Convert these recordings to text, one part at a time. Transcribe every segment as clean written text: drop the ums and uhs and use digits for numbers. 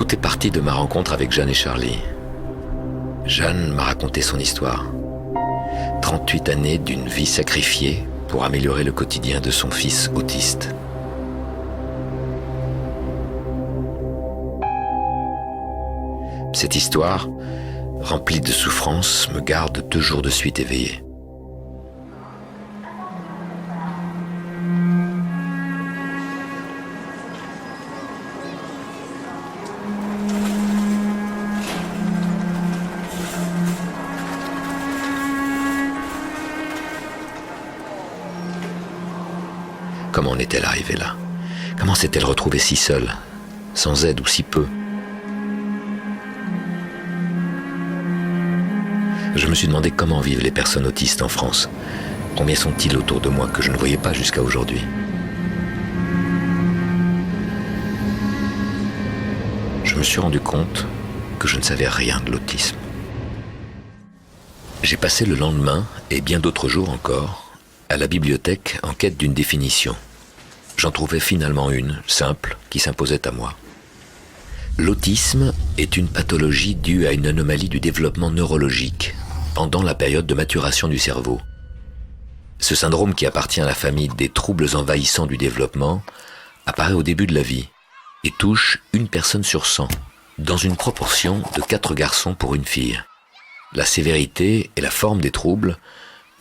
Tout est parti de ma rencontre avec Jeanne et Charlie. Jeanne m'a raconté son histoire. 38 années d'une vie sacrifiée pour améliorer le quotidien de son fils autiste. Cette histoire, remplie de souffrances, me garde 2 jours de suite éveillé. Comment en est-elle arrivée là? Comment s'est-elle retrouvée si seule, sans aide ou si peu? Je me suis demandé comment vivent les personnes autistes en France. Combien sont-ils autour de moi que je ne voyais pas jusqu'à aujourd'hui? Je me suis rendu compte que je ne savais rien de l'autisme. J'ai passé le lendemain, et bien d'autres jours encore, à la bibliothèque en quête d'une définition. J'en trouvais finalement une, simple, qui s'imposait à moi. L'autisme est une pathologie due à une anomalie du développement neurologique pendant la période de maturation du cerveau. Ce syndrome, qui appartient à la famille des troubles envahissants du développement, apparaît au début de la vie et touche 1 personne sur 100, dans une proportion de 4 garçons pour 1 fille. La sévérité et la forme des troubles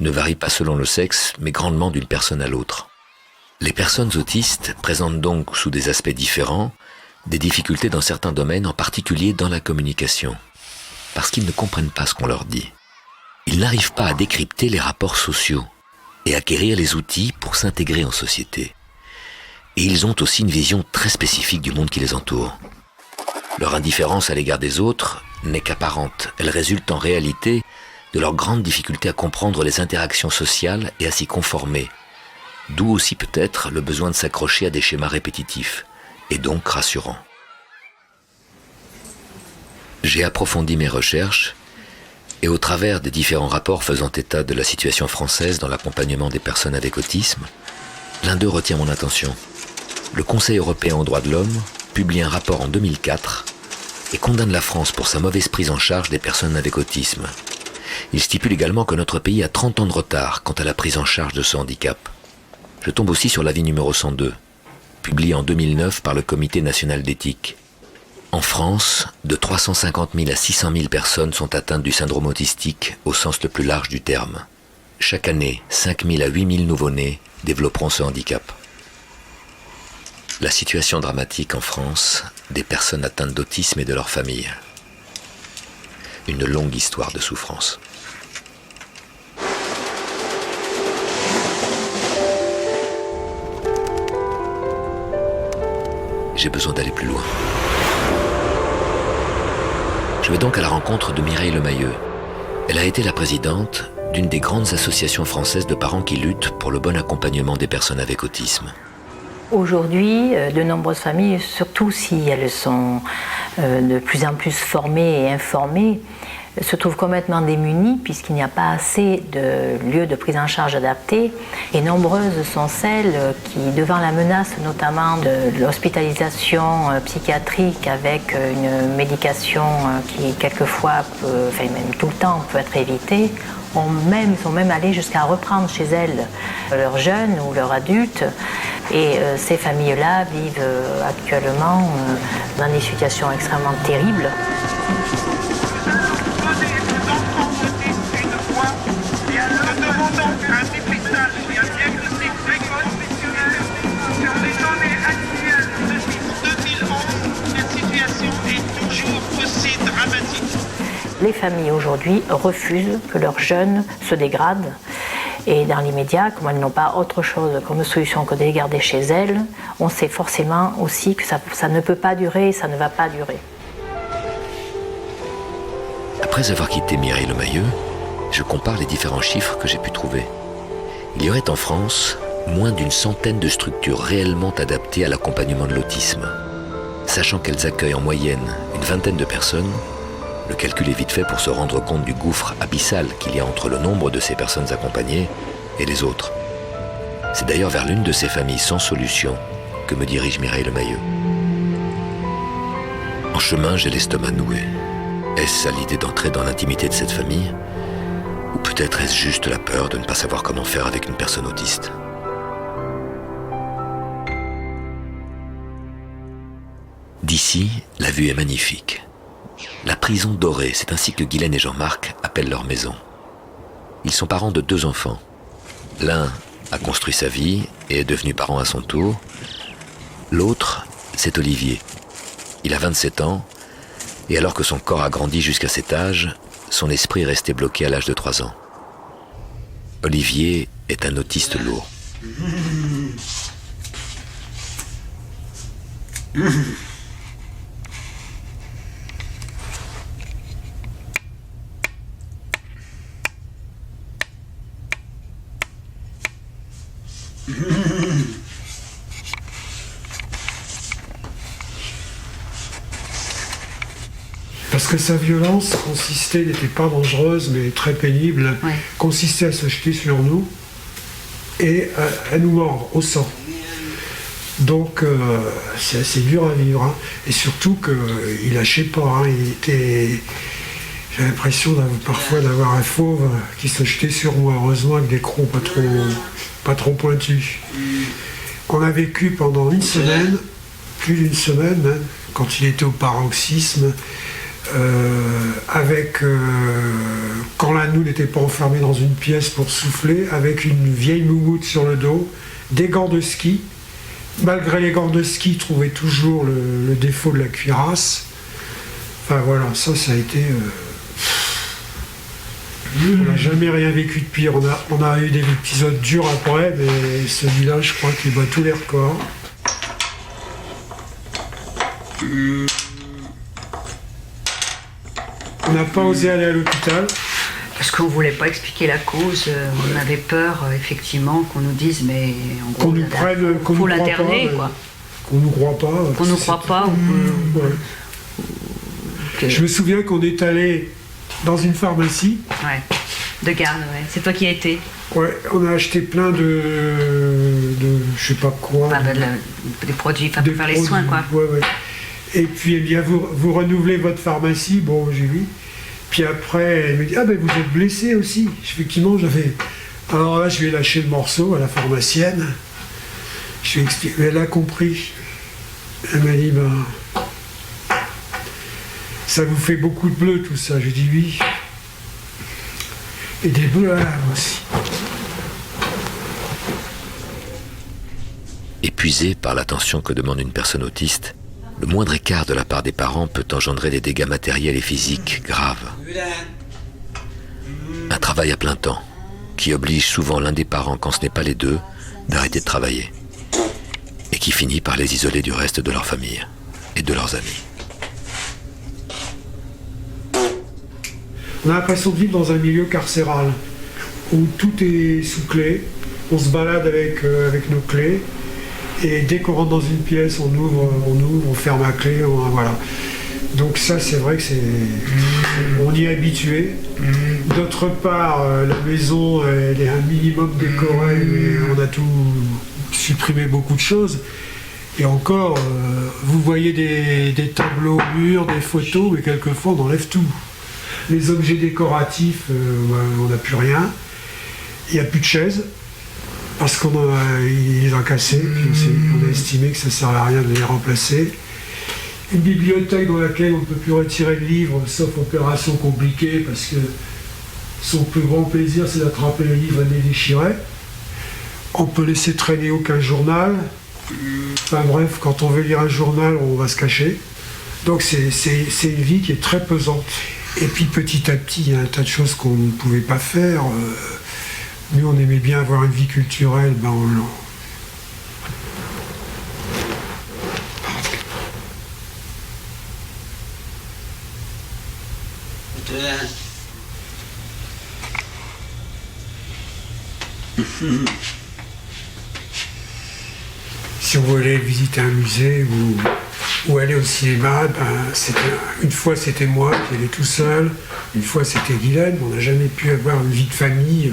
ne varient pas selon le sexe, mais grandement d'une personne à l'autre. Les personnes autistes présentent donc, sous des aspects différents, des difficultés dans certains domaines, en particulier dans la communication, parce qu'ils ne comprennent pas ce qu'on leur dit. Ils n'arrivent pas à décrypter les rapports sociaux et acquérir les outils pour s'intégrer en société. Et ils ont aussi une vision très spécifique du monde qui les entoure. Leur indifférence à l'égard des autres n'est qu'apparente. Elle résulte en réalité de leur grande difficulté à comprendre les interactions sociales et à s'y conformer. D'où aussi peut-être le besoin de s'accrocher à des schémas répétitifs, et donc rassurants. J'ai approfondi mes recherches, et au travers des différents rapports faisant état de la situation française dans l'accompagnement des personnes avec autisme, l'un d'eux retient mon attention. Le Conseil européen aux droits de l'homme publie un rapport en 2004 et condamne la France pour sa mauvaise prise en charge des personnes avec autisme. Il stipule également que notre pays a 30 ans de retard quant à la prise en charge de ce handicap. Je tombe aussi sur l'avis numéro 102, publié en 2009 par le Comité national d'éthique. En France, de 350 000 à 600 000 personnes sont atteintes du syndrome autistique au sens le plus large du terme. Chaque année, 5 000 à 8 000 nouveau-nés développeront ce handicap. La situation dramatique en France des personnes atteintes d'autisme et de leurs familles. Une longue histoire de souffrance. J'ai besoin d'aller plus loin. Je vais donc à la rencontre de Mireille Lemayeux. Elle a été la présidente d'une des grandes associations françaises de parents qui luttent pour le bon accompagnement des personnes avec autisme. Aujourd'hui, de nombreuses familles, surtout si elles sont de plus en plus formées et informées, se trouvent complètement démunies puisqu'il n'y a pas assez de lieux de prise en charge adaptés. Et nombreuses sont celles qui, devant la menace notamment de l'hospitalisation psychiatrique avec une médication qui quelquefois, enfin même tout le temps, peut être évitée, sont même allées jusqu'à reprendre chez elles leurs jeunes ou leurs adultes. Et ces familles-là vivent actuellement dans des situations extrêmement terribles. Les familles aujourd'hui refusent que leurs jeunes se dégradent. Et dans l'immédiat, comme elles n'ont pas autre chose comme solution que de les garder chez elles, on sait forcément aussi que ça ne peut pas durer et ça ne va pas durer. Après avoir quitté Mireille Lemayeux, je compare les différents chiffres que j'ai pu trouver. Il y aurait en France moins d'une centaine de structures réellement adaptées à l'accompagnement de l'autisme. Sachant qu'elles accueillent en moyenne une vingtaine de personnes, le calcul est vite fait pour se rendre compte du gouffre abyssal qu'il y a entre le nombre de ces personnes accompagnées et les autres. C'est d'ailleurs vers l'une de ces familles sans solution que me dirige Mireille Lemayeux. En chemin, j'ai l'estomac noué. Est-ce à l'idée d'entrer dans l'intimité de cette famille? Ou peut-être est-ce juste la peur de ne pas savoir comment faire avec une personne autiste? D'ici, la vue est magnifique. La prison dorée, c'est ainsi que Guylaine et Jean-Marc appellent leur maison. Ils sont parents de 2 enfants. L'un a construit sa vie et est devenu parent à son tour. L'autre, c'est Olivier. Il a 27 ans, et alors que son corps a grandi jusqu'à cet âge, son esprit est resté bloqué à l'âge de 3 ans. Olivier est un autiste lourd. Parce que sa violence consistait, n'était pas dangereuse, mais très pénible, Ouais. consistait à se jeter sur nous et à nous mordre au sang. Donc c'est assez dur à vivre. Hein. Et surtout qu'il lâchait pas. Hein. J'ai l'impression parfois d'avoir un fauve qui se jetait sur moi. Heureusement avec des crocs pas trop pointus. On a vécu pendant une semaine, plus d'une semaine, même, quand il était au paroxysme, quand l'un de nous n'était pas enfermé dans une pièce pour souffler, avec une vieille moumoute sur le dos, des gants de ski. Malgré les gants de ski, il trouvait toujours le défaut de la cuirasse. Enfin voilà, ça a été... On n'a jamais rien vécu de pire. On a eu des épisodes durs après, mais celui-là, je crois qu'il bat tous les records. On n'a pas osé aller à l'hôpital. Parce qu'on ne voulait pas expliquer la cause, on avait peur effectivement qu'on nous dise mais en gros, Qu'on nous prenne, qu'on faut nous croit l'interner pas, quoi. Qu'on nous croit pas. Qu'on nous croit pas ou Ouais. que... Je me souviens qu'on est allé dans une pharmacie. Ouais, de garde, ouais. C'est toi qui as été. Ouais, on a acheté plein de je sais pas quoi. Enfin, des produits, enfin, pour faire les soins quoi. Ouais, ouais. Et puis elle dit, ah, vous renouvelez votre pharmacie. Bon, j'ai vu. Puis après, elle me dit, ah ben vous êtes blessé aussi. Effectivement, j'avais... Alors là, je lui ai lâché le morceau à la pharmacienne. Je lui ai expliqué, elle a compris. Elle m'a dit, ben... ça vous fait beaucoup de bleu tout ça. J'ai dit oui. Et des bleus à l'âme aussi. Épuisé par l'attention que demande une personne autiste, le moindre écart de la part des parents peut engendrer des dégâts matériels et physiques graves. Un travail à plein temps, qui oblige souvent l'un des parents, quand ce n'est pas les deux, d'arrêter de travailler, et qui finit par les isoler du reste de leur famille et de leurs amis. On a l'impression de vivre dans un milieu carcéral, où tout est sous clé, on se balade avec nos clés, et dès qu'on rentre dans une pièce, on ouvre, on ferme à clé, voilà. Donc ça, c'est vrai que on y est habitué. D'autre part, la maison, elle est un minimum décorée, mais on a tout supprimé beaucoup de choses. Et encore, vous voyez des tableaux au mur, des photos, mais quelquefois on enlève tout. Les objets décoratifs, on n'a plus rien. Il n'y a plus de chaises, parce qu'il les a cassés, puis on a estimé que ça ne servait à rien de les remplacer. Une bibliothèque dans laquelle on ne peut plus retirer le livre, sauf opération compliquée, parce que son plus grand plaisir, c'est d'attraper le livre et de les déchirer. On peut laisser traîner aucun journal. Enfin bref, quand on veut lire un journal, on va se cacher. Donc c'est une vie qui est très pesante. Et puis petit à petit, il y a un tas de choses qu'on ne pouvait pas faire. Nous, on aimait bien avoir une vie culturelle, si on voulait visiter un musée ou aller au cinéma, une fois c'était moi qui allais tout seul, une fois c'était Guylaine. On n'a jamais pu avoir une vie de famille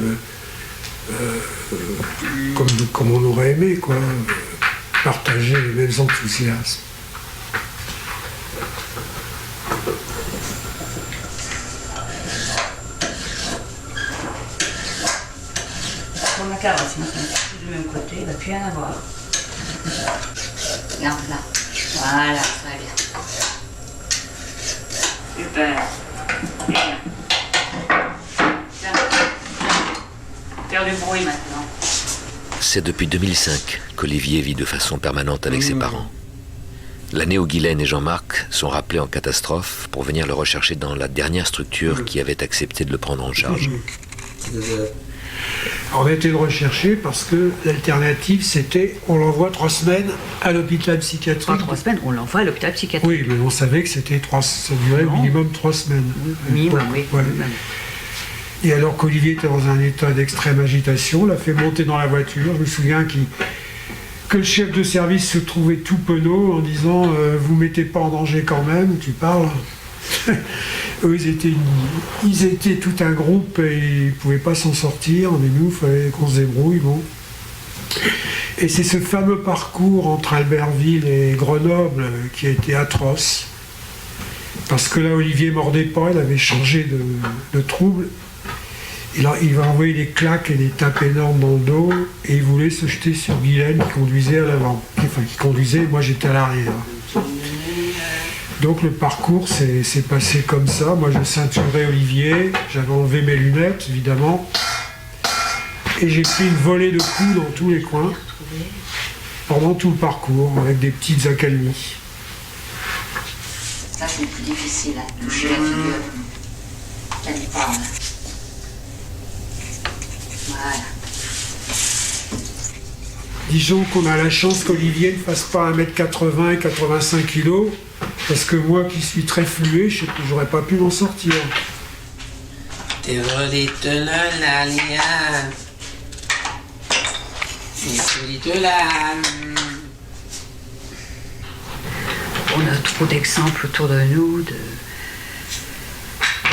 comme on aurait aimé, quoi. Partager les mêmes enthousiasmes. cadre, sinon ça me fait tout du même côté, il va plus rien avoir. Regarde là. Voilà, très bien. Super. Bien. Tiens. Faire du bruit maintenant. C'est depuis 2005 qu'Olivier vit de façon permanente avec ses parents. L'année où Guylaine et Jean-Marc sont rappelés en catastrophe pour venir le rechercher dans la dernière structure qui avait accepté de le prendre en charge. On a été le rechercher parce que l'alternative c'était on l'envoie 3 semaines à l'hôpital psychiatrique. Pas 3 semaines, on l'envoie à l'hôpital psychiatrique. Oui, mais on savait que c'était ça durait minimum 3 semaines. Minimum, oui. Ouais. Et alors qu'Olivier était dans un état d'extrême agitation, l'a fait monter dans la voiture. Je me souviens que le chef de service se trouvait tout penaud en disant vous mettez pas en danger quand même, tu parles. Eux, ils étaient tout un groupe et ils ne pouvaient pas s'en sortir, mais nous, il fallait qu'on se débrouille. Bon. Et c'est ce fameux parcours entre Albertville et Grenoble qui a été atroce. Parce que là, Olivier mordait pas, il avait changé de trouble. Et là, il va envoyer des claques et des tapes énormes dans le dos et il voulait se jeter sur Guylaine qui conduisait à l'avant. Enfin, qui conduisait, moi j'étais à l'arrière. Donc le parcours s'est passé comme ça. Moi je ceinturais Olivier, j'avais enlevé mes lunettes évidemment, et j'ai pris une volée de coups dans tous les coins pendant tout le parcours avec des petites accalmies. Ça c'est le plus difficile, hein, toucher la figure. Elle parle. Voilà. Disons qu'on a la chance qu'Olivier ne fasse pas 1m80 et 85 kg, parce que moi qui suis très flué, je sais que j'aurais pas pu m'en sortir. On a trop d'exemples autour de nous de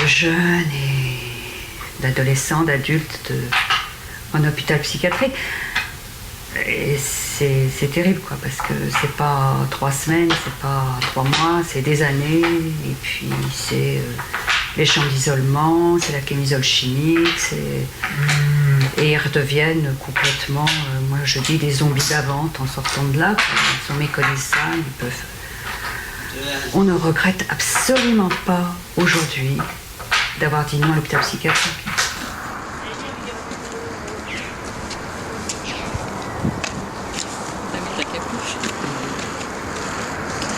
jeunes et d'adolescents, d'adultes en hôpital psychiatrique. Et c'est terrible, quoi, parce que c'est pas 3 semaines, c'est pas 3 mois, c'est des années, et puis c'est les champs d'isolement, c'est la camisole chimique, et ils redeviennent complètement, moi je dis des zombies d'avant en sortant de là, ils ont méconnu ça, ils peuvent... On ne regrette absolument pas aujourd'hui d'avoir dit non à l'hôpital psychiatrique.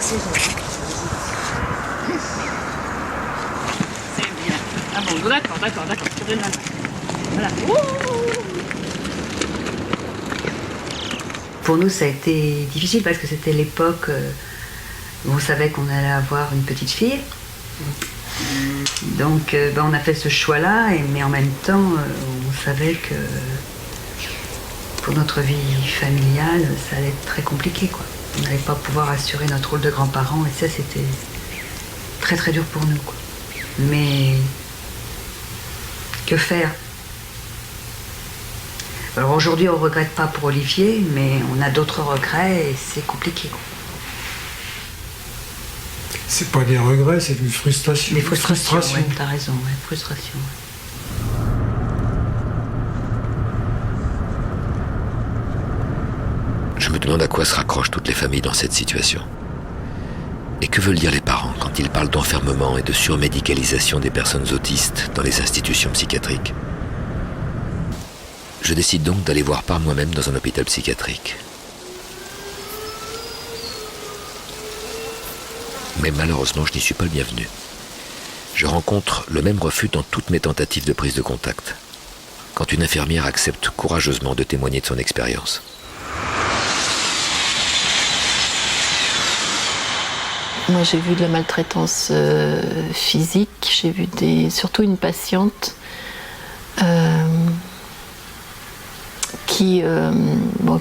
C'est bien. Ah bon, d'accord, je te donne la main. Voilà. Pour nous, ça a été difficile parce que c'était l'époque où on savait qu'on allait avoir une petite fille. Donc, on a fait ce choix-là, mais en même temps, on savait que pour notre vie familiale, ça allait être très compliqué, quoi. On n'allait pas pouvoir assurer notre rôle de grands-parents et ça c'était très très dur pour nous, quoi. Mais que faire? Alors aujourd'hui on ne regrette pas pour Olivier, mais on a d'autres regrets et c'est compliqué, quoi. C'est pas des regrets, c'est une frustration. Des frustrations, ouais, t'as raison, ouais, frustration. Ouais. Je me demande à quoi se raccrochent toutes les familles dans cette situation. Et que veulent dire les parents quand ils parlent d'enfermement et de surmédicalisation des personnes autistes dans les institutions psychiatriques? Je décide donc d'aller voir par moi-même dans un hôpital psychiatrique. Mais malheureusement, je n'y suis pas le bienvenu. Je rencontre le même refus dans toutes mes tentatives de prise de contact, quand une infirmière accepte courageusement de témoigner de son expérience. Moi, j'ai vu de la maltraitance physique, j'ai vu surtout une patiente qui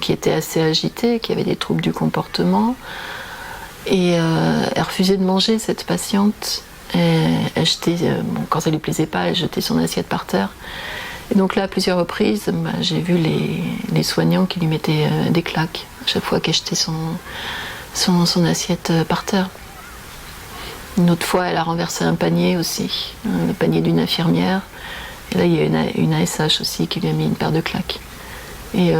était assez agitée, qui avait des troubles du comportement. Et elle refusait de manger, cette patiente. Elle jetait, quand ça ne lui plaisait pas, elle jetait son assiette par terre. Et donc là, à plusieurs reprises, j'ai vu les soignants qui lui mettaient des claques à chaque fois qu'elle jetait son assiette par terre. Une autre fois, elle a renversé un panier aussi, le panier d'une infirmière. Et là, il y a une ASH aussi qui lui a mis une paire de claques. Et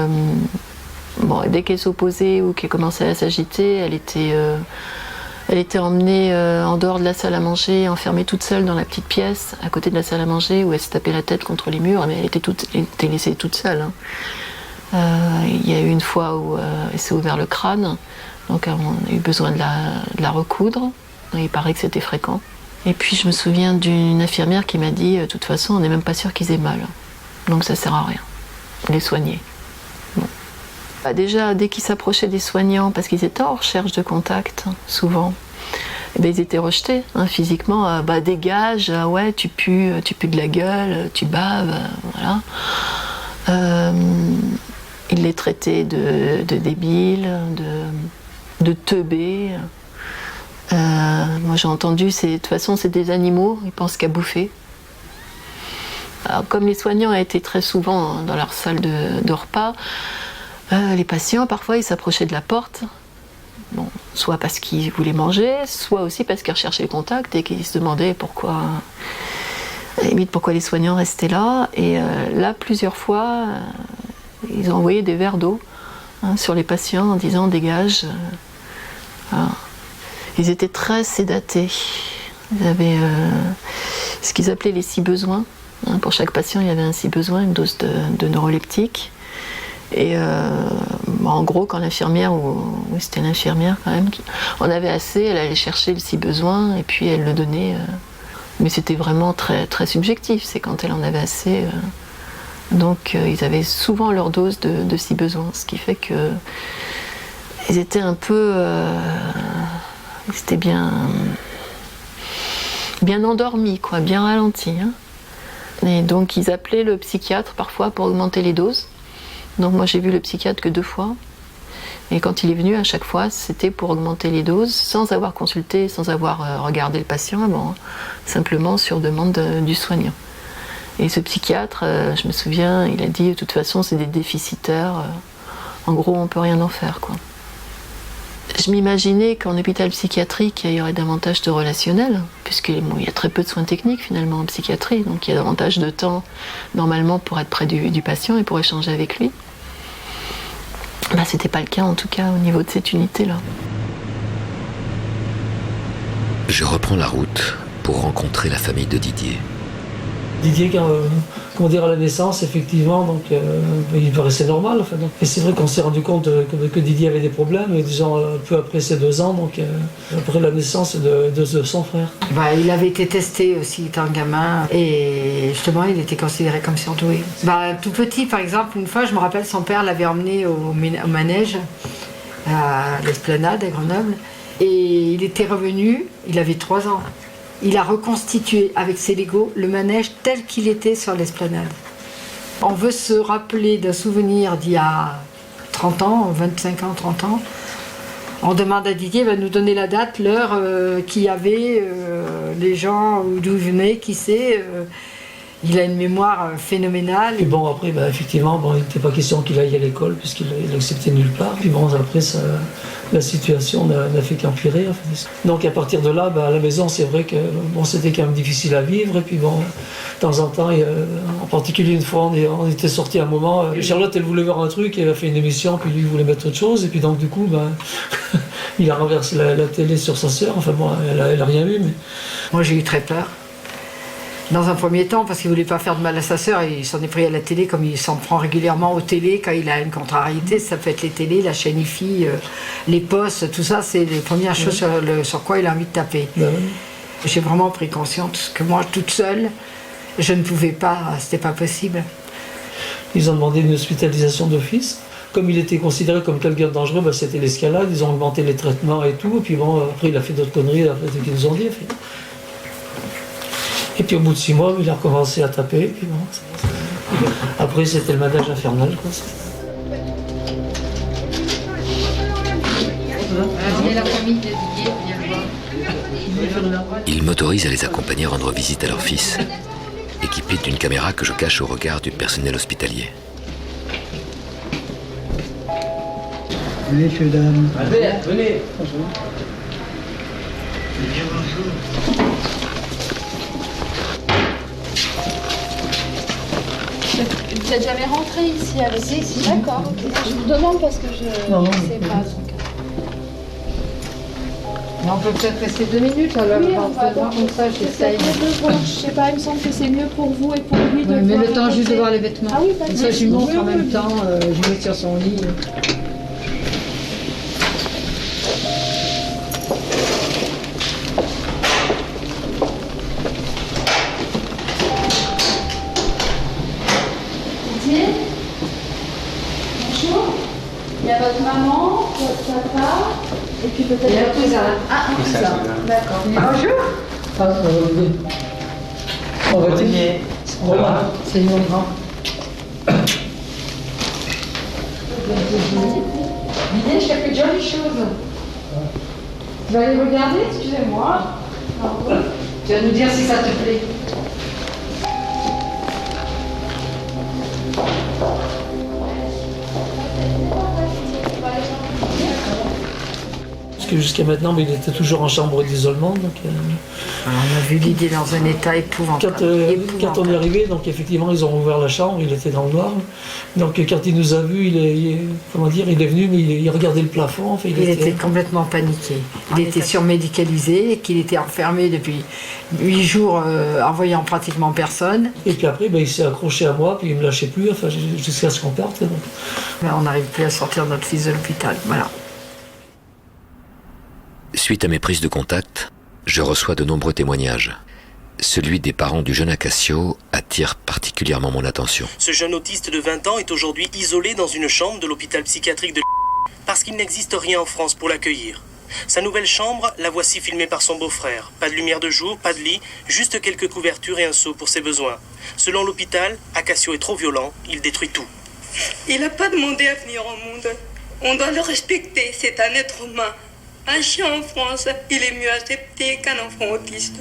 bon, dès qu'elle s'opposait ou qu'elle commençait à s'agiter, elle était emmenée en dehors de la salle à manger, enfermée toute seule dans la petite pièce à côté de la salle à manger où elle se tapait la tête contre les murs, mais elle était laissée toute seule. Hein. Il y a eu une fois où elle s'est ouvert le crâne, donc on a eu besoin de la recoudre. Il paraît que c'était fréquent. Et puis je me souviens d'une infirmière qui m'a dit, de toute façon, on n'est même pas sûr qu'ils aient mal, donc ça sert à rien, les soigner. Bon. Bah déjà, dès qu'ils s'approchaient des soignants, parce qu'ils étaient en recherche de contact, souvent, eh bien, ils étaient rejetés hein, physiquement. Bah dégage, ouais, tu pues de la gueule, tu baves, voilà. Ils les traitaient de débiles, de teubés. Moi j'ai entendu, de toute façon c'est des animaux, ils pensent qu'à bouffer. Alors, comme les soignants étaient très souvent dans leur salle de repas, les patients parfois ils s'approchaient de la porte, bon, soit parce qu'ils voulaient manger, soit aussi parce qu'ils recherchaient le contact et qu'ils se demandaient pourquoi les soignants restaient là. Et là plusieurs fois, ils ont envoyé des verres d'eau hein, sur les patients en disant dégage. Voilà. Ils étaient très sédatés. Ils avaient ce qu'ils appelaient les 6 besoins. Hein, pour chaque patient, il y avait un 6 besoins, une dose de neuroleptique. Et en gros, quand l'infirmière, oui c'était l'infirmière quand même, on avait assez, elle allait chercher le 6 besoins et puis elle le donnait. Mais c'était vraiment très, très subjectif, c'est quand elle en avait assez. Donc ils avaient souvent leur dose de 6 besoins, ce qui fait que ils étaient un peu... C'était bien endormi, quoi, bien ralenti. Hein. Et donc ils appelaient le psychiatre parfois pour augmenter les doses. Donc moi j'ai vu le psychiatre que 2 fois. Et quand il est venu à chaque fois, c'était pour augmenter les doses, sans avoir consulté, sans avoir regardé le patient avant, hein, simplement sur demande du soignant. Et ce psychiatre, je me souviens, il a dit de toute façon c'est des déficitaires, en gros on peut rien en faire, quoi. Je m'imaginais qu'en hôpital psychiatrique, il y aurait davantage de relationnel, puisqu'il y a très peu de soins techniques finalement en psychiatrie, donc il y a davantage de temps normalement pour être près du patient et pour échanger avec lui. Bah, c'était pas le cas en tout cas au niveau de cette unité-là. Je reprends la route pour rencontrer la famille de Didier. Didier, comment dire, à la naissance, effectivement, donc, il paraissait normal. Enfin, donc. Et c'est vrai qu'on s'est rendu compte que Didier avait des problèmes, disons, peu après ses 2 ans, donc après la naissance de son frère. Bah, il avait été testé aussi étant gamin, et justement, il était considéré comme surdoué. Bah, tout petit, par exemple, une fois, je me rappelle, son père l'avait emmené au manège, à l'Esplanade, à Grenoble, et il était revenu, il avait 3 ans. Il a reconstitué avec ses Legos le manège tel qu'il était sur l'Esplanade. On veut se rappeler d'un souvenir d'il y a 30 ans, 25 ans, 30 ans. On demande à Didier, il va nous donner la date, l'heure, qu'il y avait, les gens, d'où ils venaient, qui sait. Il a une mémoire phénoménale. Puis bon, après, bah, effectivement, bon, il n'était pas question qu'il aille à l'école, puisqu'il n'acceptait nulle part. Puis bon, après, la situation n'a fait qu'empirer. En fait. Donc à partir de là, bah, à la maison, c'est vrai que bon, c'était quand même difficile à vivre. Et puis bon, de temps en temps, en particulier une fois, on était sortis à un moment. Charlotte, elle voulait voir un truc, elle a fait une émission, puis lui, il voulait mettre autre chose. Et puis donc, du coup, bah, il a renversé la télé sur sa sœur. Enfin bon, elle a rien vu. Mais... Moi, j'ai eu très peur. Dans un premier temps, parce qu'il ne voulait pas faire de mal à sa sœur, il s'en est pris à la télé comme il s'en prend régulièrement aux télés quand il a une contrariété. Ça peut être les télés, la chaîne IFI, les postes, tout ça, c'est les premières choses sur quoi il a envie de taper. J'ai vraiment pris conscience que moi, toute seule, je ne pouvais pas, c'était pas possible. Ils ont demandé une hospitalisation d'office. Comme il était considéré comme quelqu'un de dangereux, bah, c'était l'escalade, ils ont augmenté les traitements et tout. Et puis bon, après, il a fait d'autres conneries, après, qu'ils nous ont dit. Et puis au bout de 6 mois, il a recommencé à taper. Et puis bon, après, c'était le manège infernal. Quoi. Ils m'autorisent à les accompagner rendre visite à leur fils, équipés d'une caméra que je cache au regard du personnel hospitalier. Venez, messieurs, dames. Albert, venez. Bonjour. Bonjour. Vous n'êtes jamais rentré ici avec ici? D'accord, ok. Je vous demande parce que je ne sais pas. Donc. Mais on peut peut-être rester 2 minutes alors. Oui, on va voir comme ça, j'essaye. Je sais pas, il me semble que c'est mieux pour vous et pour lui de Ouais, mais voir le temps à juste de côté. voir les vêtements. Ah oui, Comme ça, je lui montre en même temps, je mets sur son lit. Didier? Bonjour. Il y a votre maman, votre papa, et puis peut-être Et un votre cousin. Ah, un cousin. D'accord. Bonjour. On va dire. Romain. C'est mon grand. Didier, je t'ai fait de jolies choses. Tu vas aller regarder, excusez-moi. Tu vas nous dire si ça te plaît. Parce que jusqu'à maintenant, mais il était toujours en chambre d'isolement. Donc, On a vu l'idée dans un état épouvantable. quand on est arrivé, donc effectivement, ils ont ouvert la chambre, il était dans le noir. Donc quand il nous a vus, il est venu, mais il regardait le plafond. Enfin, Il était complètement paniqué. Il était surmédicalisé, qu'il était enfermé depuis 8 jours en voyant pratiquement personne. Et puis après, il s'est accroché à moi, puis il ne me lâchait plus, enfin, jusqu'à ce qu'on parte. Donc. On n'arrive plus à sortir notre fils de l'hôpital. Voilà. Suite à mes prises de contact, je reçois de nombreux témoignages. Celui des parents du jeune Acacio attire particulièrement mon attention. Ce jeune autiste de 20 ans est aujourd'hui isolé dans une chambre de l'hôpital psychiatrique de parce qu'il n'existe rien en France pour l'accueillir. Sa nouvelle chambre, la voici filmée par son beau-frère. Pas de lumière de jour, pas de lit, juste quelques couvertures et un seau pour ses besoins. Selon l'hôpital, Acacio est trop violent, il détruit tout. Il n'a pas demandé à venir au monde. On doit le respecter, c'est un être humain. Un chien en France, il est mieux accepté qu'un enfant autiste.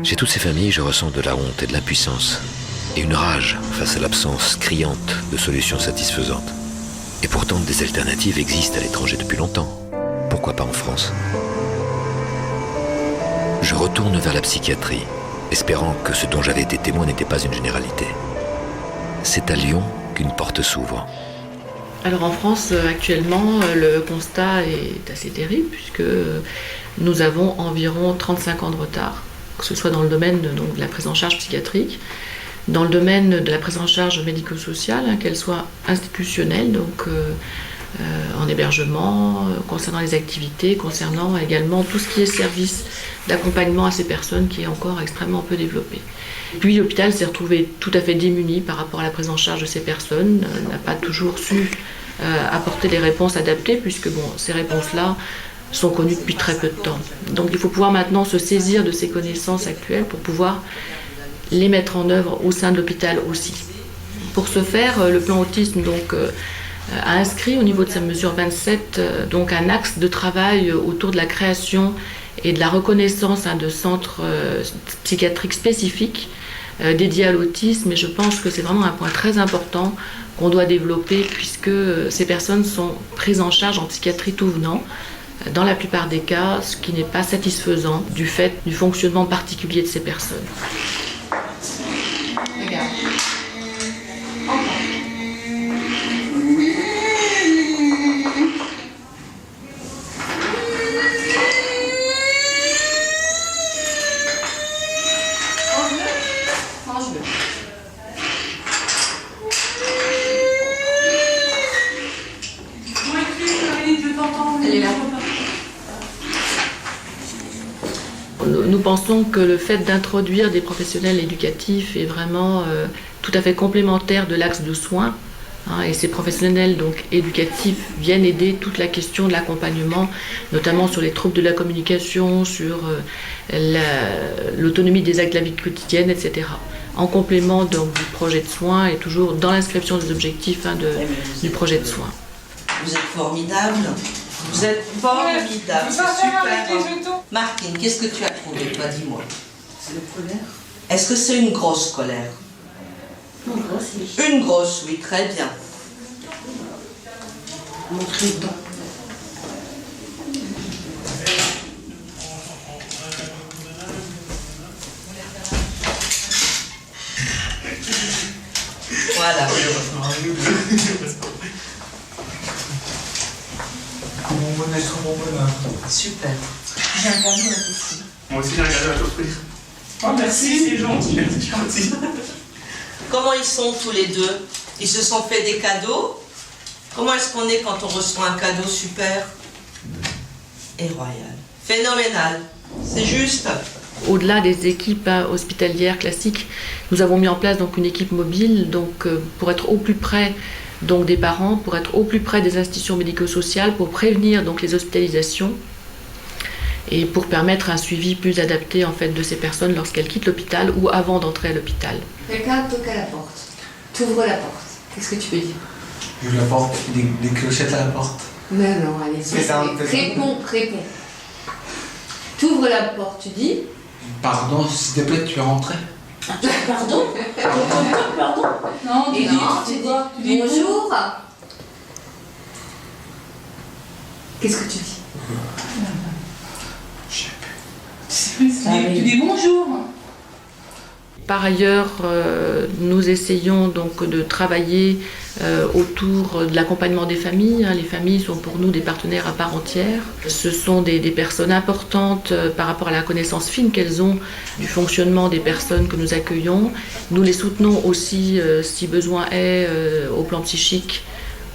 Chez toutes ces familles, je ressens de la honte et de l'impuissance, et une rage face à l'absence criante de solutions satisfaisantes. Et pourtant, des alternatives existent à l'étranger depuis longtemps. Pourquoi pas en France? Je retourne vers la psychiatrie, espérant que ce dont j'avais été témoin n'était pas une généralité. C'est à Lyon qu'une porte s'ouvre. Alors en France, actuellement, le constat est assez terrible puisque nous avons environ 35 ans de retard, que ce soit dans le domaine de la prise en charge psychiatrique, dans le domaine de la prise en charge médico-sociale, qu'elle soit institutionnelle, donc en hébergement, concernant les activités, concernant également tout ce qui est service d'accompagnement à ces personnes qui est encore extrêmement peu développé. Puis l'hôpital s'est retrouvé tout à fait démuni par rapport à la prise en charge de ces personnes, n'a pas toujours su apporter des réponses adaptées puisque ces réponses-là sont connues depuis très peu de temps. Donc il faut pouvoir maintenant se saisir de ces connaissances actuelles pour pouvoir les mettre en œuvre au sein de l'hôpital aussi. Pour ce faire, le plan autisme a inscrit au niveau de sa mesure 27 donc un axe de travail autour de la création et de la reconnaissance de centres psychiatriques spécifiques dédiés à l'autisme. Et je pense que c'est vraiment un point très important qu'on doit développer puisque ces personnes sont prises en charge en psychiatrie tout venant. Dans la plupart des cas, ce qui n'est pas satisfaisant du fait du fonctionnement particulier de ces personnes. Regarde. Nous pensons que le fait d'introduire des professionnels éducatifs est vraiment tout à fait complémentaire de l'axe de soins. Et ces professionnels donc, éducatifs viennent aider toute la question de l'accompagnement, notamment sur les troubles de la communication, sur l'autonomie des actes de la vie quotidienne, etc. En complément donc, du projet de soins et toujours dans l'inscription des objectifs du projet de soins. Vous êtes formidable. Vous êtes formidable, c'est super. Martine, qu'est-ce que tu as trouvé, toi, dis-moi? C'est la colère. Est-ce que c'est une grosse colère? Une grosse, oui. Une grosse, oui, très bien. Montrez le dent. Voilà. Mon bonnet sur mon bonheur. Super. J'ai un cadeau à t'offrir. Moi aussi j'ai un cadeau à t'offrir. Oh merci, c'est gentil. Merci, gentil. Comment ils sont tous les deux? Ils se sont fait des cadeaux? Comment est-ce qu'on est quand on reçoit un cadeau super et royal? Phénoménal. C'est juste. Au-delà des équipes hospitalières classiques, nous avons mis en place donc une équipe mobile pour être au plus près donc, des parents, pour être au plus près des institutions médico-sociales, pour prévenir donc, les hospitalisations et pour permettre un suivi plus adapté en fait, de ces personnes lorsqu'elles quittent l'hôpital ou avant d'entrer à l'hôpital. Quelqu'un toque à la porte. Tu ouvres la porte. Qu'est-ce que tu peux dire? J'ouvre la porte, des clochettes à la porte. Non, allez, réponds. Tu ouvres la porte, tu dis? Pardon, s'il te plaît, tu es rentré. Pardon? Pardon? Non, tu dis bonjour. Qu'est-ce que tu dis? Tu dis bonjour. Par ailleurs, nous essayons donc de travailler autour de l'accompagnement des familles. Les familles sont pour nous des partenaires à part entière. Ce sont des personnes importantes par rapport à la connaissance fine qu'elles ont du fonctionnement des personnes que nous accueillons. Nous les soutenons aussi, si besoin est, au plan psychique.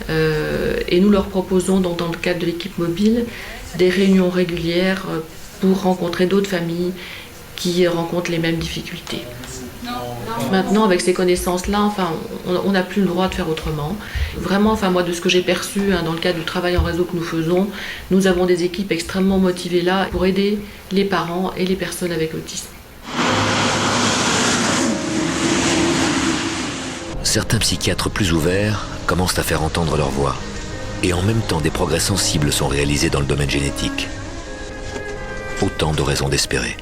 Et nous leur proposons, donc, dans le cadre de l'équipe mobile, des réunions régulières pour rencontrer d'autres familles qui rencontrent les mêmes difficultés. Maintenant, avec ces connaissances-là, on n'a plus le droit de faire autrement. Vraiment, moi, de ce que j'ai perçu dans le cadre du travail en réseau que nous faisons, nous avons des équipes extrêmement motivées là pour aider les parents et les personnes avec autisme. Certains psychiatres plus ouverts commencent à faire entendre leur voix. Et en même temps, des progrès sensibles sont réalisés dans le domaine génétique. Autant de raisons d'espérer.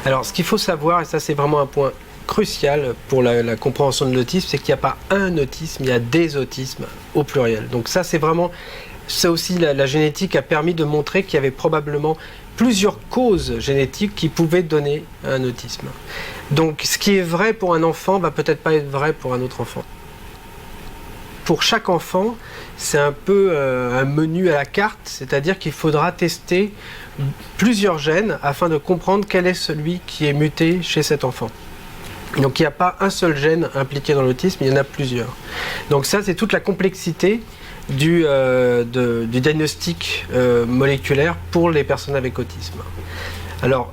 Alors, ce qu'il faut savoir, et ça c'est vraiment un point crucial pour la compréhension de l'autisme, c'est qu'il n'y a pas un autisme, il y a des autismes au pluriel. Donc ça c'est vraiment, ça aussi la génétique a permis de montrer qu'il y avait probablement plusieurs causes génétiques qui pouvaient donner un autisme. Donc ce qui est vrai pour un enfant va peut-être pas être vrai pour un autre enfant. Pour chaque enfant, c'est un peu un menu à la carte, c'est-à-dire qu'il faudra tester plusieurs gènes afin de comprendre quel est celui qui est muté chez cet enfant. Donc il n'y a pas un seul gène impliqué dans l'autisme, il y en a plusieurs. Donc ça, c'est toute la complexité du diagnostic moléculaire pour les personnes avec autisme. Alors,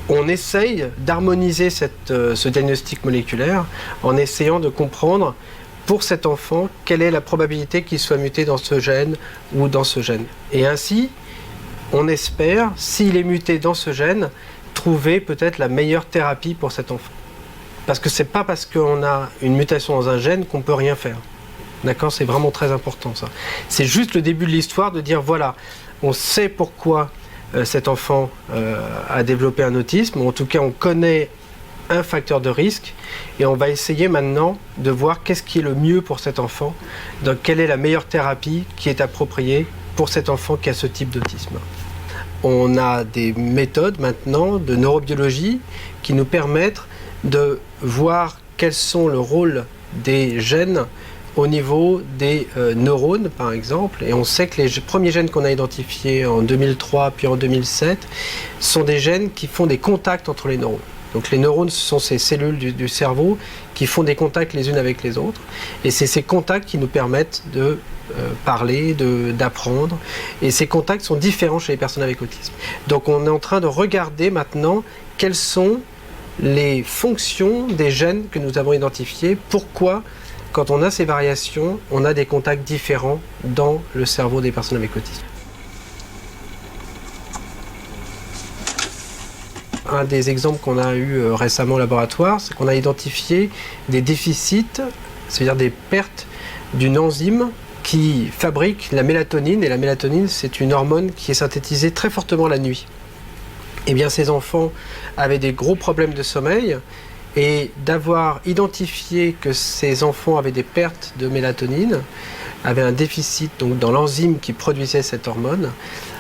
on essaye d'harmoniser ce diagnostic moléculaire en essayant de comprendre pour cet enfant, quelle est la probabilité qu'il soit muté dans ce gène ou dans ce gène. Et ainsi, on espère, s'il est muté dans ce gène, trouver peut-être la meilleure thérapie pour cet enfant. Parce que c'est pas parce qu'on a une mutation dans un gène qu'on peut rien faire. D'accord ? C'est vraiment très important ça. C'est juste le début de l'histoire de dire voilà, on sait pourquoi cet enfant a développé un autisme, ou en tout cas on connaît un facteur de risque, et on va essayer maintenant de voir qu'est-ce qui est le mieux pour cet enfant, donc quelle est la meilleure thérapie qui est appropriée pour cet enfant qui a ce type d'autisme. On a des méthodes maintenant de neurobiologie qui nous permettent de voir quels sont le rôle des gènes au niveau des neurones, par exemple. Et on sait que les premiers gènes qu'on a identifiés en 2003 puis en 2007 sont des gènes qui font des contacts entre les neurones. Donc les neurones, ce sont ces cellules du cerveau qui font des contacts les unes avec les autres. Et c'est ces contacts qui nous permettent de parler, d'apprendre. Et ces contacts sont différents chez les personnes avec autisme. Donc on est en train de regarder maintenant quelles sont les fonctions des gènes que nous avons identifiés. Pourquoi, quand on a ces variations, on a des contacts différents dans le cerveau des personnes avec autisme. Un des exemples qu'on a eu récemment au laboratoire, c'est qu'on a identifié des déficits, c'est-à-dire des pertes d'une enzyme qui fabrique la mélatonine. Et la mélatonine, c'est une hormone qui est synthétisée très fortement la nuit. Eh bien, ces enfants avaient des gros problèmes de sommeil, et d'avoir identifié que ces enfants avaient des pertes de mélatonine, avaient un déficit donc, dans l'enzyme qui produisait cette hormone,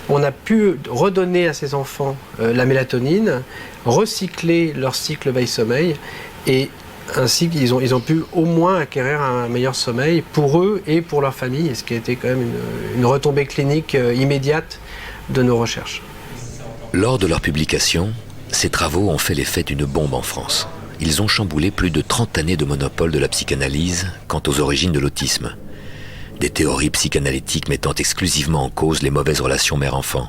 on a pu redonner à ces enfants la mélatonine, recycler leur cycle veille-sommeil, et ainsi qu'ils ont pu au moins acquérir un meilleur sommeil pour eux et pour leur famille, ce qui a été quand même une retombée clinique immédiate de nos recherches. Lors de leur publication, ces travaux ont fait l'effet d'une bombe en France. Ils ont chamboulé plus de 30 années de monopole de la psychanalyse quant aux origines de l'autisme. Des théories psychanalytiques mettant exclusivement en cause les mauvaises relations mère-enfant.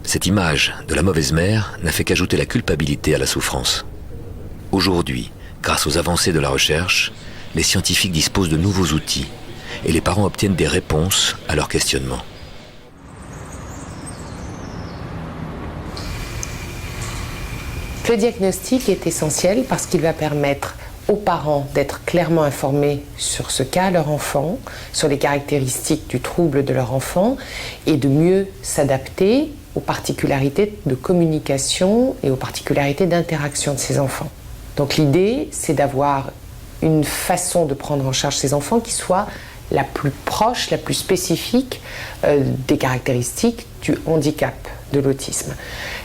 Cette image de la mauvaise mère n'a fait qu'ajouter la culpabilité à la souffrance. Aujourd'hui, grâce aux avancées de la recherche, les scientifiques disposent de nouveaux outils et les parents obtiennent des réponses à leurs questionnements. Le diagnostic est essentiel parce qu'il va permettre aux parents d'être clairement informés sur ce qu'a leur enfant, sur les caractéristiques du trouble de leur enfant et de mieux s'adapter aux particularités de communication et aux particularités d'interaction de ces enfants. Donc l'idée, c'est d'avoir une façon de prendre en charge ces enfants qui soit la plus proche, la plus spécifique des caractéristiques du handicap de l'autisme.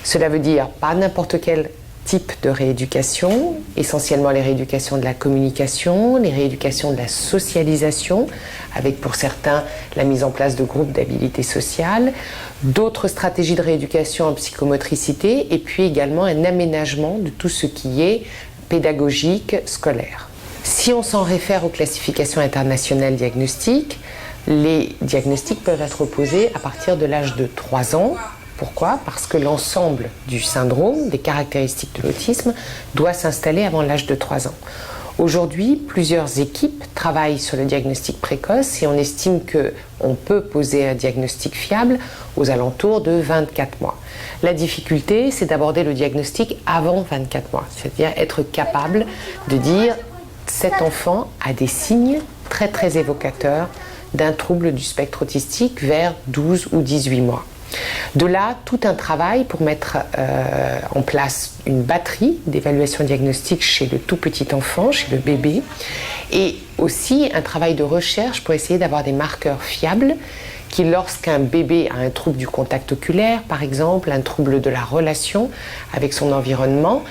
Cela veut dire pas n'importe quel type de rééducation, essentiellement les rééducations de la communication, les rééducations de la socialisation, avec pour certains la mise en place de groupes d'habilité sociale, d'autres stratégies de rééducation en psychomotricité, et puis également un aménagement de tout ce qui est pédagogique, scolaire. Si on s'en réfère aux classifications internationales diagnostiques, les diagnostics peuvent être posés à partir de l'âge de 3 ans. Pourquoi ? Parce que l'ensemble du syndrome, des caractéristiques de l'autisme, doit s'installer avant l'âge de 3 ans. Aujourd'hui, plusieurs équipes travaillent sur le diagnostic précoce et on estime qu'on peut poser un diagnostic fiable aux alentours de 24 mois. La difficulté, c'est d'aborder le diagnostic avant 24 mois, c'est-à-dire être capable de dire cet enfant a des signes très très évocateurs d'un trouble du spectre autistique vers 12 ou 18 mois. De là, tout un travail pour mettre en place une batterie d'évaluation diagnostique chez le tout petit enfant, chez le bébé, et aussi un travail de recherche pour essayer d'avoir des marqueurs fiables qui, lorsqu'un bébé a un trouble du contact oculaire, par exemple, un trouble de la relation avec son environnement,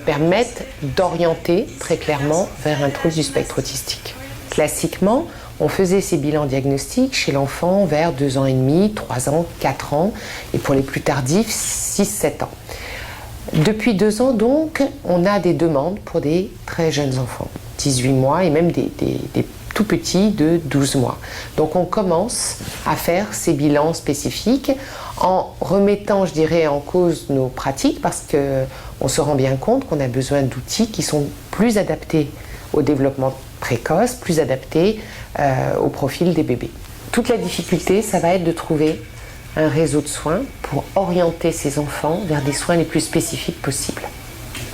permettent d'orienter très clairement vers un trouble du spectre autistique. Classiquement, on faisait ces bilans diagnostiques chez l'enfant vers 2 ans et demi, 3 ans, 4 ans, et pour les plus tardifs, 6-7 ans. Depuis 2 ans, donc, on a des demandes pour des très jeunes enfants, 18 mois, et même des tout petits de 12 mois. Donc on commence à faire ces bilans spécifiques en remettant, je dirais, en cause nos pratiques, parce qu'on se rend bien compte qu'on a besoin d'outils qui sont plus adaptés au développement précoce, plus adaptés au profil des bébés. Toute la difficulté, ça va être de trouver un réseau de soins pour orienter ces enfants vers des soins les plus spécifiques possibles.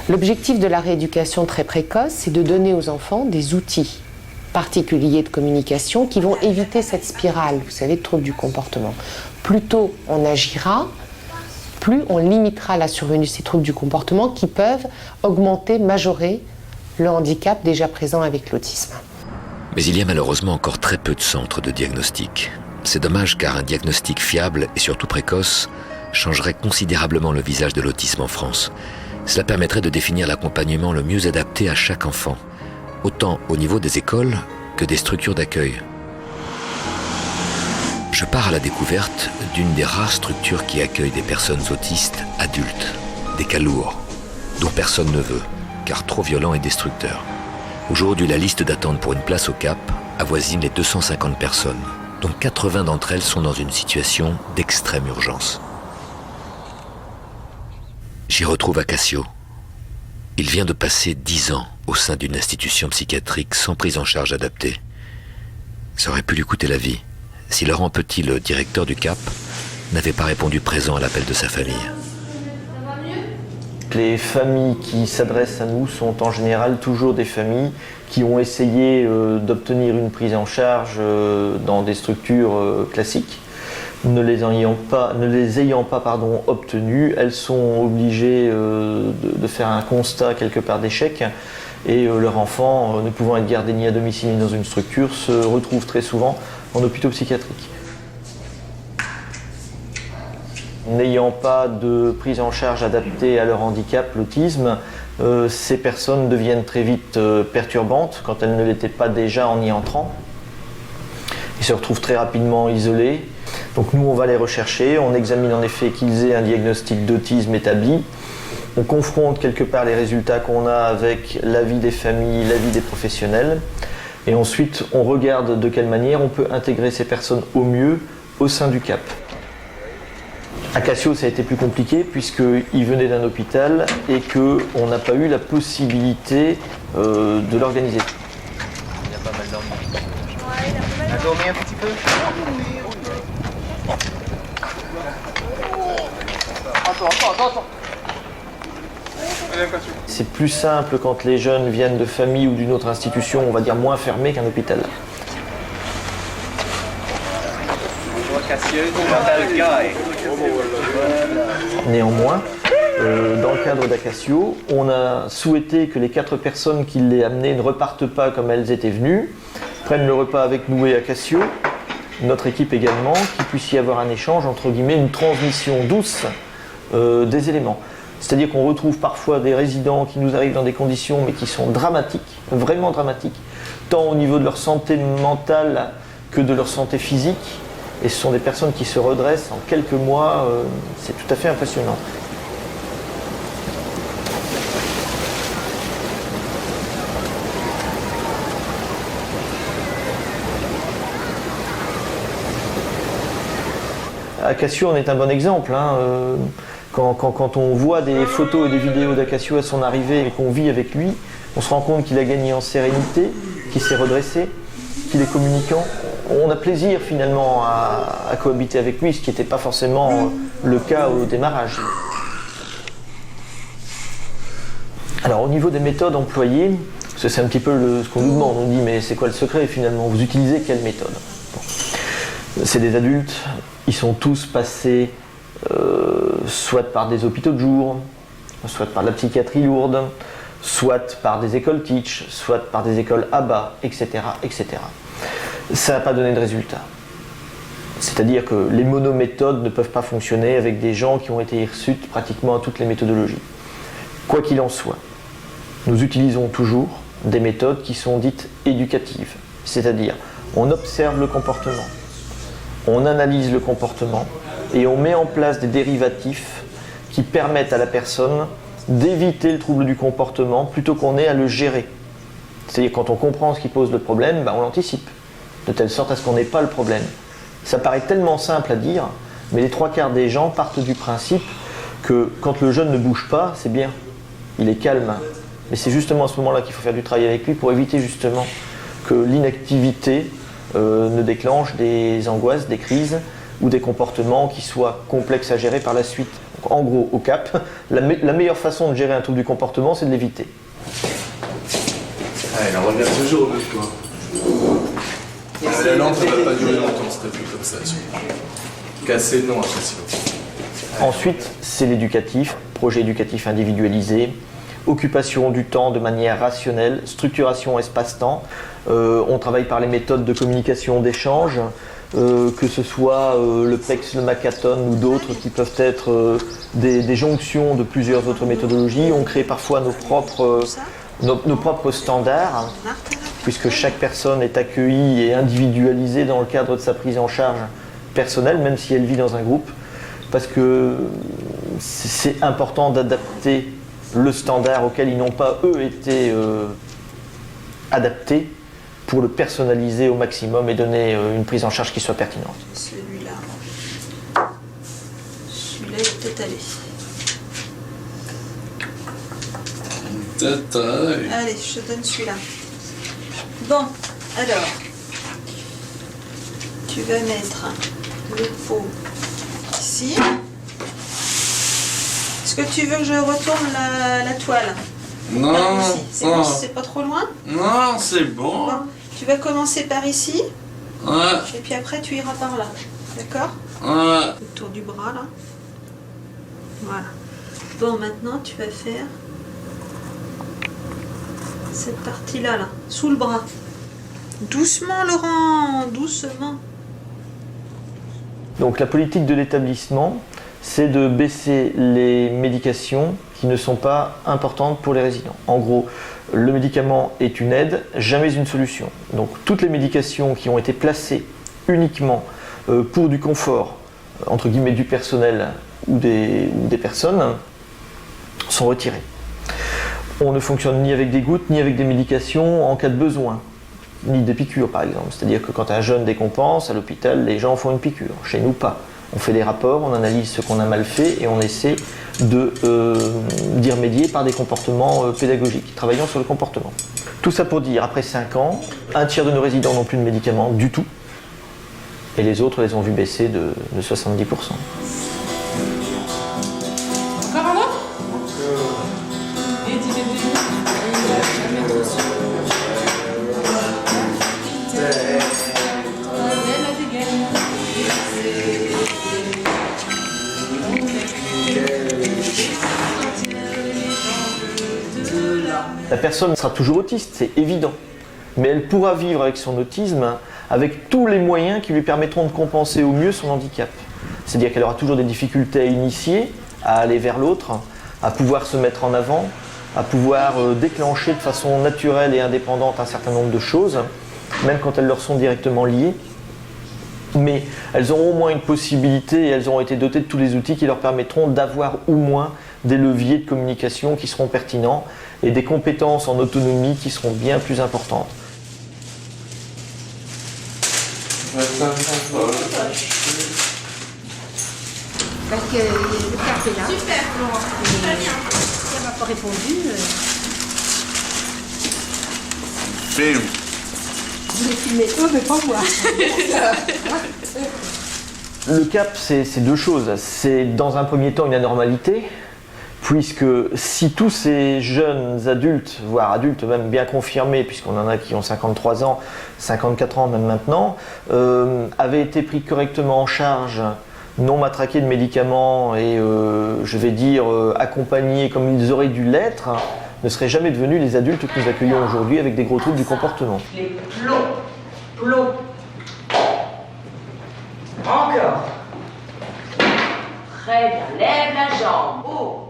L'objectif de la rééducation très précoce, c'est de donner aux enfants des outils particuliers de communication qui vont éviter cette spirale, vous savez, de troubles du comportement. Plus tôt on agira, plus on limitera la survenue de ces troubles du comportement qui peuvent augmenter, majorer le handicap déjà présent avec l'autisme. Mais il y a malheureusement encore très peu de centres de diagnostic. C'est dommage car un diagnostic fiable et surtout précoce changerait considérablement le visage de l'autisme en France. Cela permettrait de définir l'accompagnement le mieux adapté à chaque enfant, autant au niveau des écoles que des structures d'accueil. Je pars à la découverte d'une des rares structures qui accueille des personnes autistes adultes, des cas lourds, dont personne ne veut, car trop violents et destructeurs. Aujourd'hui, la liste d'attente pour une place au CAP avoisine les 250 personnes, dont 80 d'entre elles sont dans une situation d'extrême urgence. J'y retrouve Acacio. Il vient de passer 10 ans au sein d'une institution psychiatrique sans prise en charge adaptée. Ça aurait pu lui coûter la vie si Laurent Petit, le directeur du CAP, n'avait pas répondu présent à l'appel de sa famille. Les familles qui s'adressent à nous sont en général toujours des familles qui ont essayé d'obtenir une prise en charge dans des structures classiques. Ne les ayant pas obtenues, elles sont obligées de faire un constat quelque part d'échec et leur enfant, ne pouvant être gardé ni à domicile ni dans une structure, se retrouve très souvent en hôpitaux psychiatriques. n'ayant pas de prise en charge adaptée à leur handicap, l'autisme, ces personnes deviennent très vite perturbantes quand elles ne l'étaient pas déjà en y entrant. Ils se retrouvent très rapidement isolés. Donc nous, on va les rechercher, on examine en effet qu'ils aient un diagnostic d'autisme établi. On confronte quelque part les résultats qu'on a avec l'avis des familles, l'avis des professionnels. Et ensuite, on regarde de quelle manière on peut intégrer ces personnes au mieux au sein du CAP. À Cassio, ça a été plus compliqué puisqu'il venait d'un hôpital et qu'on n'a pas eu la possibilité de l'organiser. Il a pas mal dormi. Il a dormi un petit peu. Attends. C'est plus simple quand les jeunes viennent de famille ou d'une autre institution, on va dire moins fermée qu'un hôpital. Néanmoins, dans le cadre d'Acacio, on a souhaité que les 4 personnes qui l'aient amené ne repartent pas comme elles étaient venues, prennent le repas avec nous et Acacio, notre équipe également, qu'il puisse y avoir un échange, entre guillemets, une transmission douce des éléments. C'est-à-dire qu'on retrouve parfois des résidents qui nous arrivent dans des conditions mais qui sont dramatiques, vraiment dramatiques, tant au niveau de leur santé mentale que de leur santé physique. Et ce sont des personnes qui se redressent en quelques mois, c'est tout à fait impressionnant. Acacio en est un bon exemple. Quand on voit des photos et des vidéos d'Acacio à son arrivée et qu'on vit avec lui, on se rend compte qu'il a gagné en sérénité, qu'il s'est redressé, qu'il est communicant. On a plaisir finalement à cohabiter avec lui, ce qui n'était pas forcément le cas au démarrage. Alors au niveau des méthodes employées, c'est un petit peu ce qu'on nous demande. On dit mais c'est quoi le secret finalement? Vous utilisez quelle méthode? C'est des adultes, ils sont tous passés soit par des hôpitaux de jour, soit par la psychiatrie lourde, soit par des écoles Teach, soit par des écoles ABA, etc. etc. Ça n'a pas donné de résultat. C'est-à-dire que les monométhodes ne peuvent pas fonctionner avec des gens qui ont été hirsutes pratiquement à toutes les méthodologies. Quoi qu'il en soit, nous utilisons toujours des méthodes qui sont dites éducatives. C'est-à-dire, on observe le comportement, on analyse le comportement et on met en place des dérivatifs qui permettent à la personne d'éviter le trouble du comportement plutôt qu'on ait à le gérer. C'est-à-dire quand on comprend ce qui pose le problème, on l'anticipe, de telle sorte à ce qu'on n'ait pas le problème. Ça paraît tellement simple à dire, mais les 3/4 des gens partent du principe que quand le jeune ne bouge pas, c'est bien, il est calme. Mais c'est justement à ce moment-là qu'il faut faire du travail avec lui pour éviter justement que l'inactivité ne déclenche des angoisses, des crises ou des comportements qui soient complexes à gérer par la suite. Donc, en gros, au CAP, la meilleure façon de gérer un trouble du comportement, c'est de l'éviter. Elle revient toujours, toi. La lampe ne va pas durer longtemps, s'il te plaît, comme ça. Casser, non, attention. Ensuite, c'est l'éducatif, projet éducatif individualisé, occupation du temps de manière rationnelle, structuration espace-temps. On travaille par les méthodes de communication, d'échange, que ce soit le PEX, le Macathon ou d'autres qui peuvent être des jonctions de plusieurs autres méthodologies. On crée parfois nos propres standards, puisque chaque personne est accueillie et individualisée dans le cadre de sa prise en charge personnelle, même si elle vit dans un groupe, parce que c'est important d'adapter le standard auquel ils n'ont pas, eux, été adaptés pour le personnaliser au maximum et donner une prise en charge qui soit pertinente. Celui-là, il est peut-être allé. Allez, je te donne celui-là. Bon, alors, tu vas mettre le pot ici. Est-ce que tu veux que je retourne la toile? Non, non. C'est pas trop loin? Non, c'est bon. Tu vas commencer par ici. Ouais. Et puis après, tu iras par là. D'accord? Ouais. Autour du bras, là. Voilà. Bon, maintenant, tu vas faire cette partie-là, là, sous le bras. Doucement, Laurent, doucement. Donc la politique de l'établissement, c'est de baisser les médications qui ne sont pas importantes pour les résidents. En gros, le médicament est une aide, jamais une solution. Donc toutes les médications qui ont été placées uniquement pour du confort, entre guillemets du personnel ou des personnes, sont retirées. On ne fonctionne ni avec des gouttes, ni avec des médications en cas de besoin, ni des piqûres par exemple. C'est-à-dire que quand un jeune décompense, à l'hôpital, les gens font une piqûre. Chez nous, pas. On fait des rapports, on analyse ce qu'on a mal fait et on essaie d'y remédier par des comportements pédagogiques, travaillant sur le comportement. Tout ça pour dire, après 5 ans, un tiers de nos résidents n'ont plus de médicaments du tout, et les autres les ont vus baisser de 70%. Encore un autre? La personne sera toujours autiste, c'est évident, mais elle pourra vivre avec son autisme avec tous les moyens qui lui permettront de compenser au mieux son handicap. C'est-à-dire qu'elle aura toujours des difficultés à initier, à aller vers l'autre, à pouvoir se mettre en avant, à pouvoir déclencher de façon naturelle et indépendante un certain nombre de choses, même quand elles leur sont directement liées. Mais elles auront au moins une possibilité et elles auront été dotées de tous les outils qui leur permettront d'avoir au moins des leviers de communication qui seront pertinents et des compétences en autonomie qui seront bien plus importantes. Parce que le café là. Super, Florent. Très bien. Si elle m'a pas répondu. Vous les filmez eux, mais pas moi. Le CAP, c'est deux choses. C'est dans un premier temps une anormalité, puisque si tous ces jeunes adultes, voire adultes même bien confirmés, puisqu'on en a qui ont 53 ans, 54 ans même maintenant, avaient été pris correctement en charge, non matraqués de médicaments et, je vais dire, accompagnés comme ils auraient dû l'être, ne seraient jamais devenus les adultes que nous accueillons aujourd'hui avec des gros troubles du comportement. Les plombs. Encore. Très bien, lève la jambe. Oh.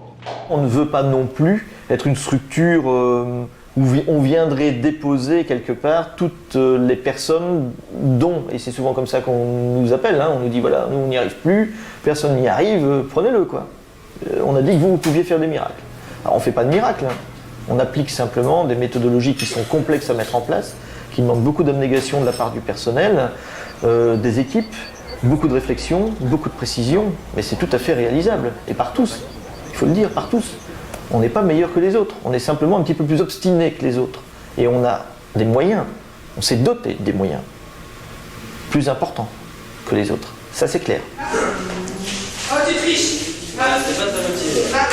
On ne veut pas non plus être une structure où on viendrait déposer quelque part toutes les personnes dont, et c'est souvent comme ça qu'on nous appelle, hein, on nous dit voilà, nous on n'y arrive plus, personne n'y arrive, prenez-le quoi. On a dit que vous pouviez faire des miracles. Alors on ne fait pas de miracles, hein. On applique simplement des méthodologies qui sont complexes à mettre en place, qui demandent beaucoup d'abnégation de la part du personnel, des équipes, beaucoup de réflexion, beaucoup de précision, mais c'est tout à fait réalisable, et par tous, il faut le dire, par tous. On n'est pas meilleur que les autres, on est simplement un petit peu plus obstiné que les autres, et on a des moyens, on s'est doté des moyens plus importants que les autres, ça c'est clair. Oh, tu triches. Voilà. C'est pas ta moitié. Voilà.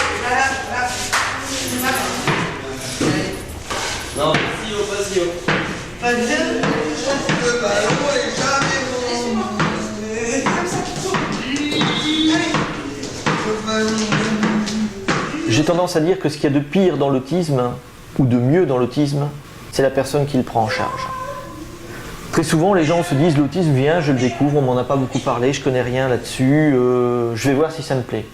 Non, vas-y, Pas de J'ai tendance à dire que ce qu'il y a de pire dans l'autisme, ou de mieux dans l'autisme, c'est la personne qui le prend en charge. Très souvent, les gens se disent l'autisme vient, je le découvre, on m'en a pas beaucoup parlé, je connais rien là-dessus, je vais voir si ça me plaît.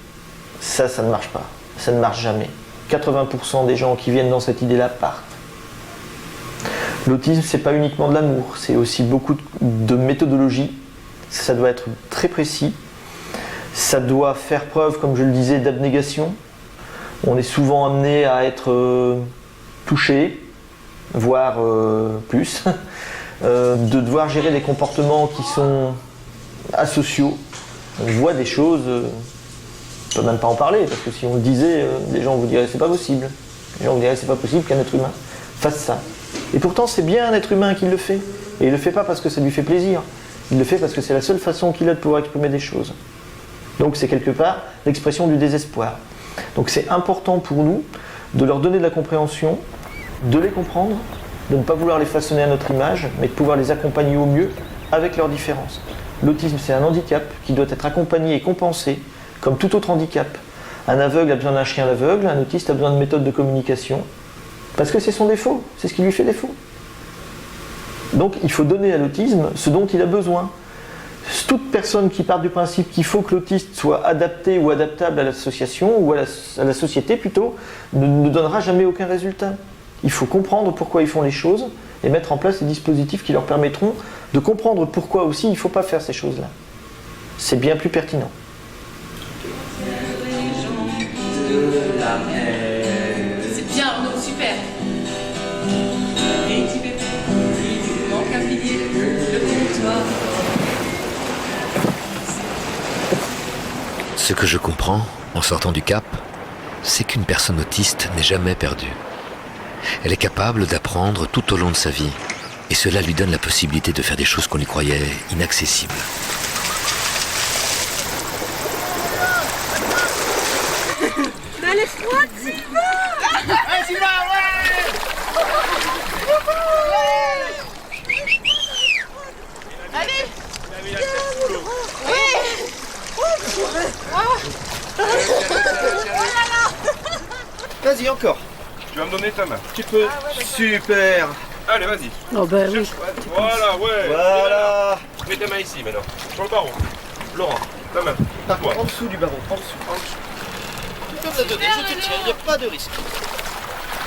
Ça ne marche pas, ça ne marche jamais. 80% des gens qui viennent dans cette idée-là partent. L'autisme, c'est pas uniquement de l'amour, c'est aussi beaucoup de méthodologie. Ça doit être très précis. Ça doit faire preuve, comme je le disais, d'abnégation. On est souvent amené à être touché, voire plus, de devoir gérer des comportements qui sont asociaux. On voit des choses, on ne peut même pas en parler, parce que si on le disait, les gens vous diraient c'est pas possible. Les gens vous diraient c'est pas possible qu'un être humain fasse ça. Et pourtant c'est bien un être humain qui le fait. Et il ne le fait pas parce que ça lui fait plaisir. Il le fait parce que c'est la seule façon qu'il a de pouvoir exprimer des choses. Donc c'est quelque part l'expression du désespoir. Donc c'est important pour nous de leur donner de la compréhension, de les comprendre, de ne pas vouloir les façonner à notre image, mais de pouvoir les accompagner au mieux avec leurs différences. L'autisme, c'est un handicap qui doit être accompagné et compensé comme tout autre handicap. Un aveugle a besoin d'un chien aveugle, un autiste a besoin de méthodes de communication, parce que c'est son défaut, c'est ce qui lui fait défaut. Donc il faut donner à l'autisme ce dont il a besoin. toute personne qui part du principe qu'il faut que l'autiste soit adapté ou adaptable à l'association, ou à la société plutôt, ne donnera jamais aucun résultat. Il faut comprendre pourquoi ils font les choses et mettre en place des dispositifs qui leur permettront de comprendre pourquoi aussi il ne faut pas faire ces choses-là. C'est bien plus pertinent. C'est bien Arnaud, super. Et petit bébé, il manque un pilier, le comptoir. Ce que je comprends, en sortant du Cap, c'est qu'une personne autiste n'est jamais perdue. Elle est capable d'apprendre tout au long de sa vie, et cela lui donne la possibilité de faire des choses qu'on lui croyait inaccessibles. Mais laisse-moi, Sylvain! Allez, Sylvain, ouais! Allez! Vas-y, encore. Tu vas me donner ta main. Tu peux. Super. Allez, vas-y. Oh bah oui. Voilà, ouais. Voilà. Mets ta main ici maintenant. Sur le barreau. Laurent, ta main. Par contre, en dessous du barreau. En dessous. En dessous. Tu peux me la donner, je te tiens, il n'y a pas de risque.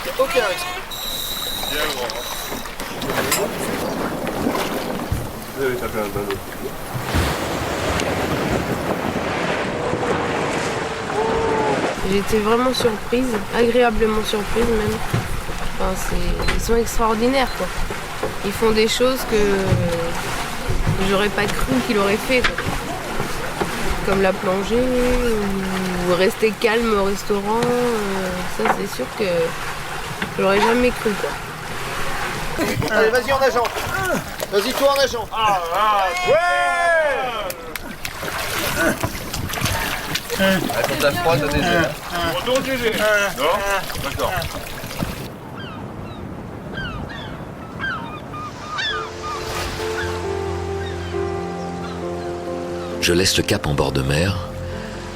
Il n'y a aucun risque. Bien, Laurent. Vous avez tapé un ballon. J'ai été vraiment surprise, agréablement surprise même. Enfin, ils sont extraordinaires quoi. Ils font des choses que j'aurais pas cru qu'ils auraient fait. Quoi. Comme la plongée ou rester calme au restaurant. Ça c'est sûr que j'aurais jamais cru quoi. Allez, vas-y en nageant. Vas-y toi en nageant. Ouais. Attends, t'as froid, t'as des jeux. Retourne GG. Non? D'accord. Je laisse le Cap en bord de mer,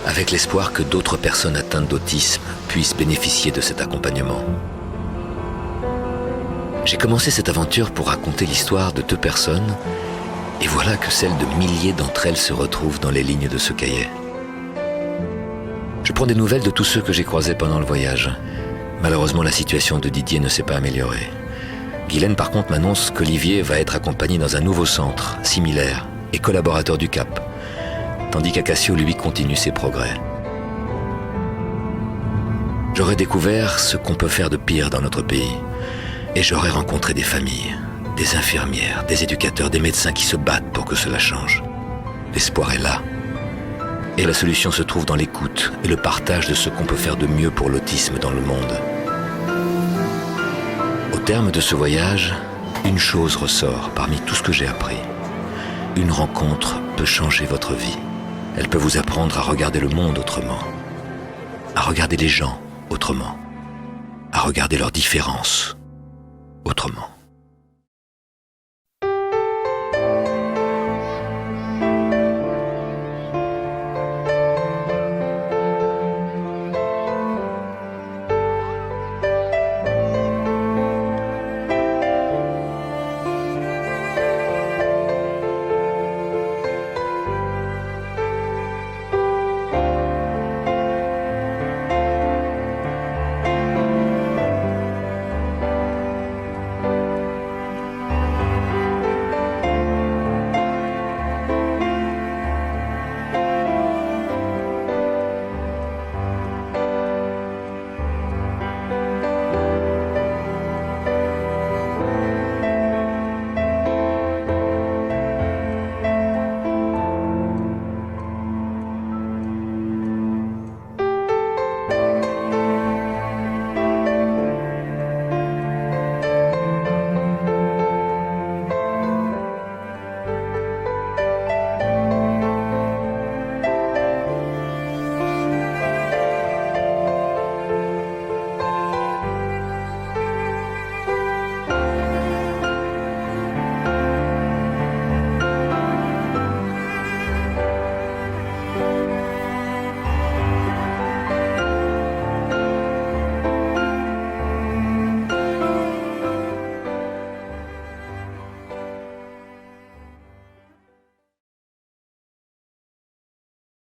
avec l'espoir que d'autres personnes atteintes d'autisme puissent bénéficier de cet accompagnement. J'ai commencé cette aventure pour raconter l'histoire de 2 personnes, et voilà que celle de milliers d'entre elles se retrouvent dans les lignes de ce cahier. Je prends des nouvelles de tous ceux que j'ai croisés pendant le voyage. Malheureusement, la situation de Didier ne s'est pas améliorée. Guylaine, par contre, m'annonce qu'Olivier va être accompagné dans un nouveau centre, similaire, et collaborateur du Cap, tandis qu'Acacio, lui, continue ses progrès. J'aurais découvert ce qu'on peut faire de pire dans notre pays, et j'aurais rencontré des familles, des infirmières, des éducateurs, des médecins qui se battent pour que cela change. L'espoir est là. Et la solution se trouve dans l'écoute et le partage de ce qu'on peut faire de mieux pour l'autisme dans le monde. Au terme de ce voyage, une chose ressort parmi tout ce que j'ai appris. Une rencontre peut changer votre vie. Elle peut vous apprendre à regarder le monde autrement, à regarder les gens autrement, à regarder leurs différences autrement.